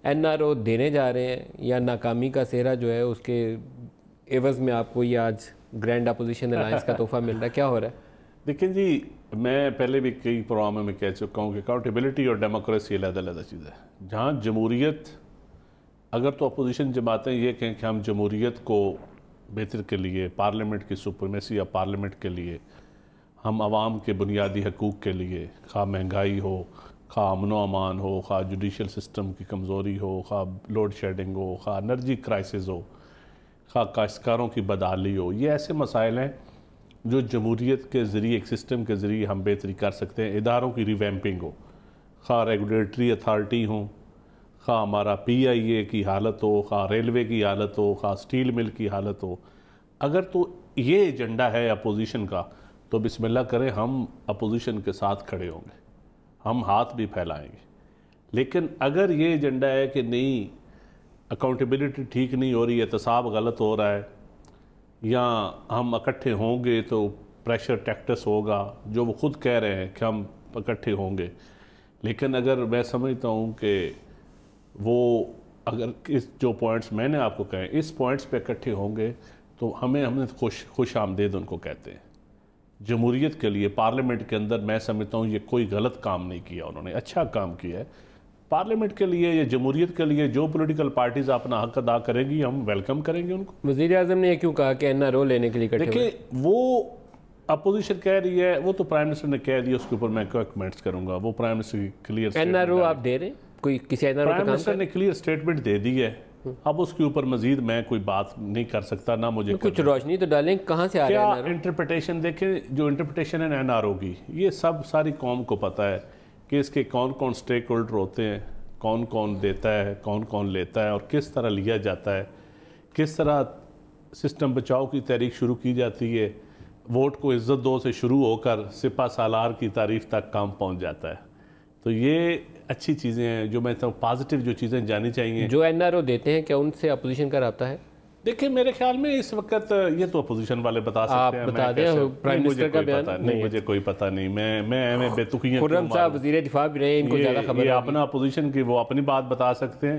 NRO देने जा रहे हैं या नाकामी का सेहरा जो है उसके एवज़ में आपको ये आज ग्रैंड अपोजिशन अलायंस का तोहफा मिल रहा है, क्या हो रहा है? देखिए जी, मैं पहले भी कई प्रोग्रामों में कह चुका हूँ कि अकाउंटेबिलिटी और डेमोक्रेसी अलग-अलग चीज़ है। जहाँ जमहूरियत, अगर तो अपोजिशन जमातें ये कहें कि हम जमहूरियत को बेहतर के लिए, पार्लियामेंट की सुप्रीमेसी या पार्लियामेंट के लिए, हम आवाम के बुनियादी हकूक़ के लिए, खा महंगाई हो, खा अमन व अमान हो, खा जुडिशल सिस्टम की कमज़ोरी हो, खा लोड शेडिंग हो, खा एनर्जी क्राइसिस हो, खा काश्तकारों की बदहाली हो, ये ऐसे मसाइल हैं जो जमहूरियत के ज़रिए, एक सिस्टम के ज़रिए हम बेहतरी कर सकते हैं। इदारों की रिवैम्पिंग हो, खा रेगुलेटरी अथॉरिटी हो, खा हमारा PIA की हालत हो, खा रेलवे की हालत हो, खा स्टील मिल की हालत हो। अगर तो ये एजेंडा है अपोजिशन का तो बिस्मिल्लाह करें, हम अपोजिशन के साथ खड़े होंगे, हम हाथ भी फैलाएंगे। लेकिन अगर ये एजेंडा है कि नहीं, अकाउंटेबिलिटी ठीक नहीं हो रही है, एहतसाब गलत हो रहा है, या हम इकट्ठे होंगे तो प्रेशर टैक्टिस होगा, जो वो खुद कह रहे हैं कि हम इकट्ठे होंगे, लेकिन अगर मैं समझता हूँ कि वो अगर इस जो पॉइंट्स मैंने आपको कहे इस पॉइंट्स पे इकट्ठे होंगे तो हमने खुश आमदेद उनको कहते हैं। जमहूरियत के लिए पार्लियामेंट के अंदर मैं समझता हूँ ये कोई गलत काम नहीं किया, उन्होंने अच्छा काम किया है। पार्लियामेंट के लिए या जमहूरियत के लिए जो पॉलिटिकल पार्टीज अपना हक अदा करेंगी, हम वेलकम करेंगे उनको। वज़ीर आज़म ने क्यों कहा कि एनआरओ लेने के लिए इकट्ठे? देखिए, वो अपोजिशन कह रही है, वो तो प्राइम मिनिस्टर ने कह दिया, उसके ऊपर मैं क्या कमेंट्स करूंगा। वो प्राइम मिनिस्टर क्लियर एनआरओ आप दे रहे हैं, कोई किसी एनआरओ प्राइम मिनिस्टर ने क्लियर स्टेटमेंट दे दी है। अब उसके ऊपर मजीद मैं कोई बात नहीं कर सकता, ना मुझे कुछ रोशनी तो डालें, कहाँ से आ रहा है इंटरप्रिटेशन? देखें, जो इंटरप्रिटेशन है एनआरओ की, ये सब सारी कौम को पता है कि इसके कौन कौन स्टेक होल्डर होते हैं, कौन कौन देता है, कौन कौन लेता है और किस तरह लिया जाता है, किस तरह सिस्टम बचाओ की तहरीक शुरू की जाती है, वोट को इज़्ज़त दो से शुरू होकर सिपा सालार की तारीफ तक काम पहुंच जाता है। तो ये अच्छी चीज़ें हैं जो मैं तो पॉजिटिव जो चीज़ें जानी चाहिए। जो एनआरओ देते हैं क्या उनसे अपोजिशन का रब्ता है? देखिए, मेरे ख्याल में इस वक्त ये तो अपोजिशन वाले बता सकते हैं। बता दें प्राइम मिनिस्टर का बयान? नहीं, मुझे कोई पता नहीं। मैं बेतुकियां खुर्रम साहब वज़ीर दिफा भी रहे, इनको ज़्यादा खबर है। अपना अपोजिशन की वो अपनी बात बता सकते हैं।